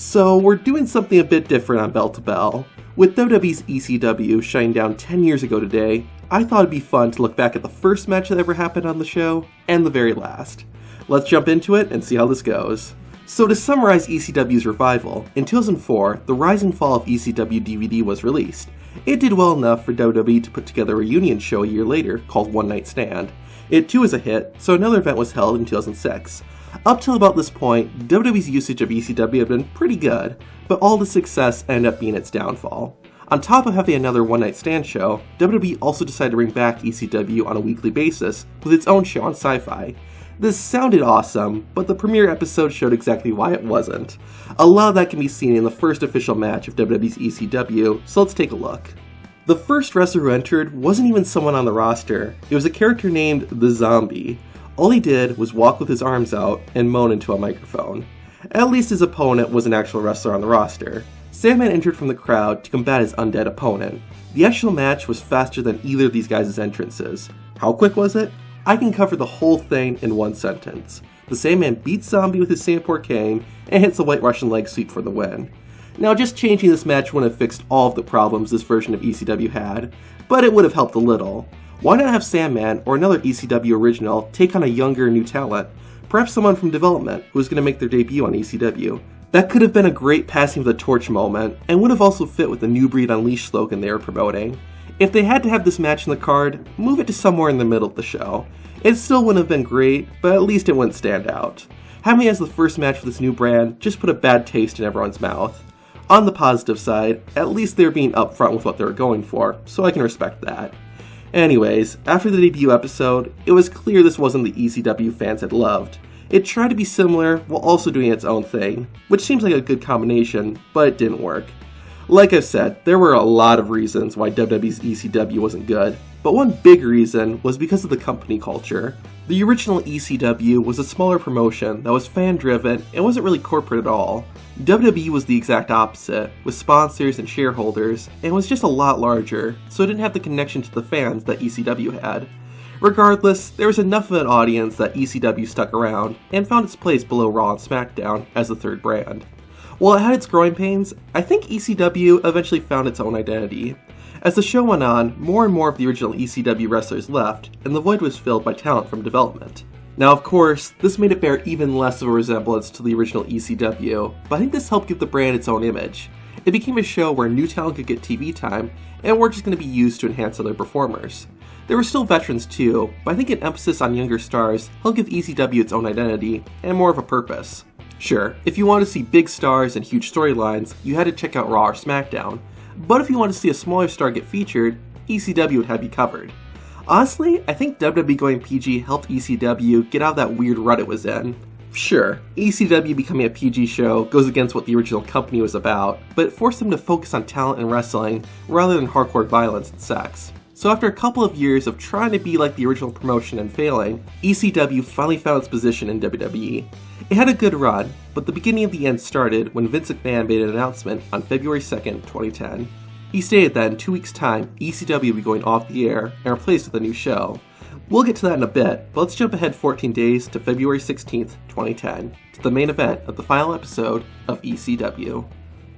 So we're doing something a bit different on Bell to Bell. With WWE's ECW shutting down 10 years ago today, I thought it'd be fun to look back at the first match that ever happened on the show, and the very last. Let's jump into it and see how this goes. So to summarize ECW's revival, in 2004, the Rise and Fall of ECW DVD was released. It did well enough for WWE to put together a reunion show a year later called One Night Stand. It too was a hit, so another event was held in 2006. Up till about this point, WWE's usage of ECW had been pretty good, but all the success ended up being its downfall. On top of having another One Night Stand show, WWE also decided to bring back ECW on a weekly basis with its own show on Sci-Fi. This sounded awesome, but the premiere episode showed exactly why it wasn't. A lot of that can be seen in the first official match of WWE's ECW, so let's take a look. The first wrestler who entered wasn't even someone on the roster, it was a character named The Zombie. All he did was walk with his arms out and moan into a microphone. At least his opponent was an actual wrestler on the roster. Sandman entered from the crowd to combat his undead opponent. The actual match was faster than either of these guys' entrances. How quick was it? I can cover the whole thing in one sentence. The Sandman beats Zombie with his Singapore cane and hits the White Russian leg sweep for the win. Now, just changing this match wouldn't have fixed all of the problems this version of ECW had, but it would have helped a little. Why not have Sandman or another ECW original take on a younger new talent? Perhaps someone from development who was going to make their debut on ECW. That could have been a great passing of the torch moment, and would have also fit with the New Breed Unleashed slogan they were promoting. If they had to have this match in the card, move it to somewhere in the middle of the show. It still wouldn't have been great, but at least it wouldn't stand out. Having it as the first match for this new brand just put a bad taste in everyone's mouth. On the positive side, at least they were being upfront with what they were going for, so I can respect that. Anyways, after the debut episode, it was clear this wasn't the ECW fans had loved. It tried to be similar while also doing its own thing, which seems like a good combination, but it didn't work. Like I've said, there were a lot of reasons why WWE's ECW wasn't good, but one big reason was because of the company culture. The original ECW was a smaller promotion that was fan-driven and wasn't really corporate at all. WWE was the exact opposite, with sponsors and shareholders, and was just a lot larger, so it didn't have the connection to the fans that ECW had. Regardless, there was enough of an audience that ECW stuck around, and found its place below Raw and SmackDown as the third brand. While it had its growing pains, I think ECW eventually found its own identity. As the show went on, more and more of the original ECW wrestlers left, and the void was filled by talent from development. Now, of course, this made it bear even less of a resemblance to the original ECW, but I think this helped give the brand its own image. It became a show where new talent could get TV time, and weren't just going to be used to enhance other performers. There were still veterans too, but I think an emphasis on younger stars helped give ECW its own identity, and more of a purpose. Sure, if you wanted to see big stars and huge storylines, you had to check out Raw or SmackDown, but if you wanted to see a smaller star get featured, ECW would have you covered. Honestly, I think WWE going PG helped ECW get out of that weird rut it was in. Sure, ECW becoming a PG show goes against what the original company was about, but it forced them to focus on talent and wrestling rather than hardcore violence and sex. So after a couple of years of trying to be like the original promotion and failing, ECW finally found its position in WWE. It had a good run, but the beginning of the end started when Vince McMahon made an announcement on February 2nd, 2010. He stated that in 2 weeks' time, ECW would be going off the air and replaced with a new show. We'll get to that in a bit, but let's jump ahead 14 days to February 16th, 2010, to the main event of the final episode of ECW.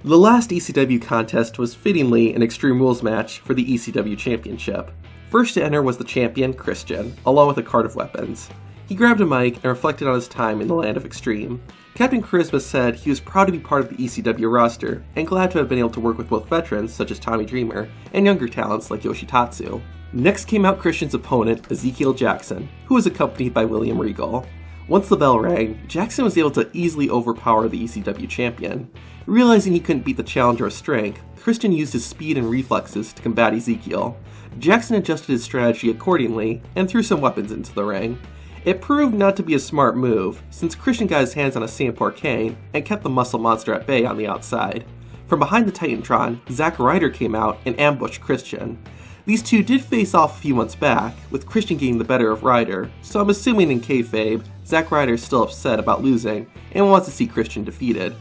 The last ECW contest was fittingly an Extreme Rules match for the ECW Championship. First to enter was the champion, Christian, along with a cart of weapons. He grabbed a mic and reflected on his time in the land of Extreme. Captain Charisma said he was proud to be part of the ECW roster, and glad to have been able to work with both veterans such as Tommy Dreamer, and younger talents like Yoshitatsu. Next came out Christian's opponent, Ezekiel Jackson, who was accompanied by William Regal. Once the bell rang, Jackson was able to easily overpower the ECW champion. Realizing he couldn't beat the challenger with strength, Christian used his speed and reflexes to combat Ezekiel. Jackson adjusted his strategy accordingly, and threw some weapons into the ring. It proved not to be a smart move, since Christian got his hands on a Singapore cane, and kept the muscle monster at bay on the outside. From behind the Titantron, Zack Ryder came out and ambushed Christian. These two did face off a few months back, with Christian getting the better of Ryder, so I'm assuming in kayfabe, Zack Ryder is still upset about losing, and wants to see Christian defeated.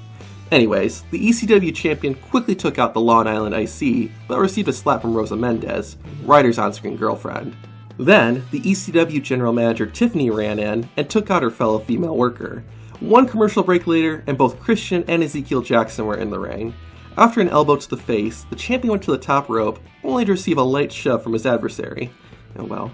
Anyways, the ECW champion quickly took out the Long Island IC, but received a slap from Rosa Mendez, Ryder's on-screen girlfriend. Then, the ECW general manager Tiffany ran in and took out her fellow female worker. One commercial break later, and both Christian and Ezekiel Jackson were in the ring. After an elbow to the face, the champion went to the top rope, only to receive a light shove from his adversary. Oh well.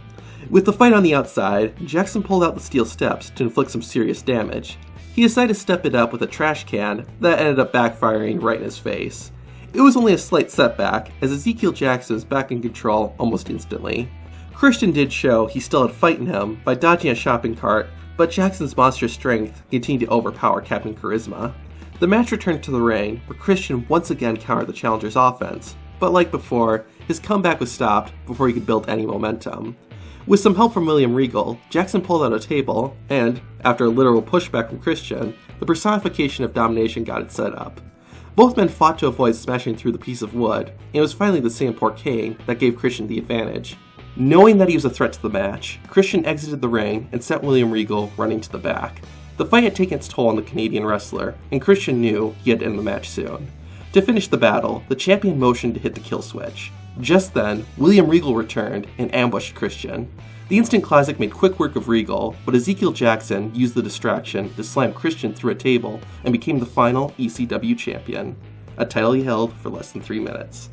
With the fight on the outside, Jackson pulled out the steel steps to inflict some serious damage. He decided to step it up with a trash can that ended up backfiring right in his face. It was only a slight setback, as Ezekiel Jackson was back in control almost instantly. Christian did show he still had fight in him by dodging a shopping cart, but Jackson's monster strength continued to overpower Captain Charisma. The match returned to the ring, where Christian once again countered the challenger's offense, but like before, his comeback was stopped before he could build any momentum. With some help from William Regal, Jackson pulled out a table, and, after a literal pushback from Christian, the personification of domination got it set up. Both men fought to avoid smashing through the piece of wood, and it was finally the Singapore cane that gave Christian the advantage. Knowing that he was a threat to the match, Christian exited the ring and sent William Regal running to the back. The fight had taken its toll on the Canadian wrestler, and Christian knew he had to end the match soon. To finish the battle, the champion motioned to hit the kill switch. Just then, William Regal returned and ambushed Christian. The instant classic made quick work of Regal, but Ezekiel Jackson used the distraction to slam Christian through a table and became the final ECW champion, a title he held for less than 3 minutes.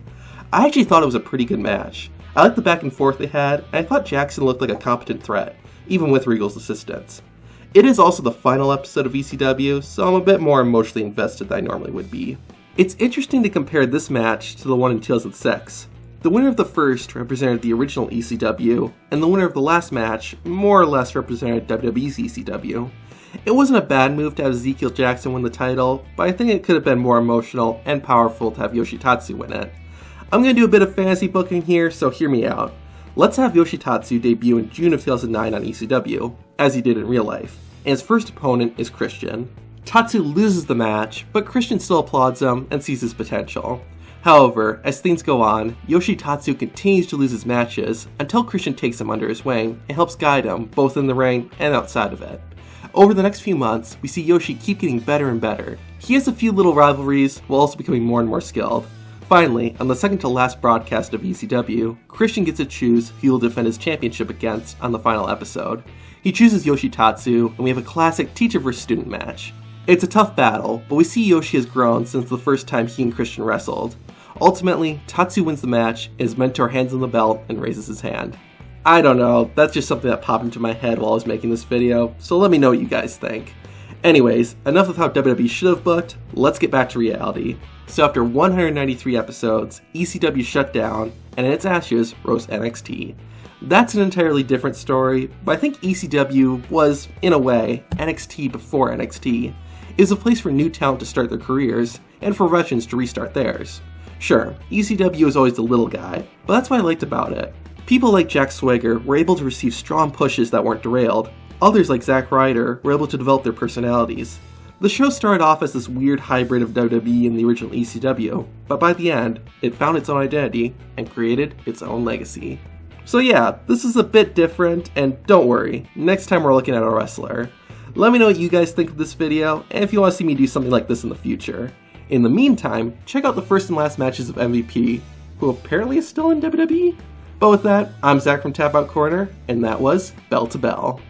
I actually thought it was a pretty good match. I liked the back and forth they had, and I thought Jackson looked like a competent threat, even with Regal's assistance. It is also the final episode of ECW, so I'm a bit more emotionally invested than I normally would be. It's interesting to compare this match to the one in 2006. The winner of the first represented the original ECW, and the winner of the last match more or less represented WWE's ECW. It wasn't a bad move to have Ezekiel Jackson win the title, but I think it could have been more emotional and powerful to have Yoshitatsu win it. I'm going to do a bit of fantasy booking here, so hear me out. Let's have Yoshitatsu debut in June of 2009 on ECW, as he did in real life, and his first opponent is Christian. Tatsu loses the match, but Christian still applauds him and sees his potential. However, as things go on, Yoshitatsu continues to lose his matches until Christian takes him under his wing and helps guide him both in the ring and outside of it. Over the next few months, we see Yoshi keep getting better and better. He has a few little rivalries while also becoming more and more skilled. Finally, on the second to last broadcast of ECW, Christian gets to choose who he will defend his championship against on the final episode. He chooses Yoshitatsu, and we have a classic teacher vs. student match. It's a tough battle, but we see Yoshi has grown since the first time he and Christian wrestled. Ultimately, Tatsu wins the match, and his mentor hands him the belt and raises his hand. I don't know, that's just something that popped into my head while I was making this video, so let me know what you guys think. Anyways, enough of how WWE should have booked, let's get back to reality. So after 193 episodes, ECW shut down, and in its ashes rose NXT. That's an entirely different story, but I think ECW was, in a way, NXT before NXT. It was a place for new talent to start their careers, and for veterans to restart theirs. Sure, ECW is always the little guy, but that's what I liked about it. People like Jack Swagger were able to receive strong pushes that weren't derailed. Others like Zack Ryder were able to develop their personalities. The show started off as this weird hybrid of WWE and the original ECW, but by the end, it found its own identity and created its own legacy. So yeah, this is a bit different, and don't worry, next time we're looking at a wrestler. Let me know what you guys think of this video, and if you want to see me do something like this in the future. In the meantime, check out the first and last matches of MVP, who apparently is still in WWE. But with that, I'm Zach from Tap Out Corner, and that was Bell to Bell.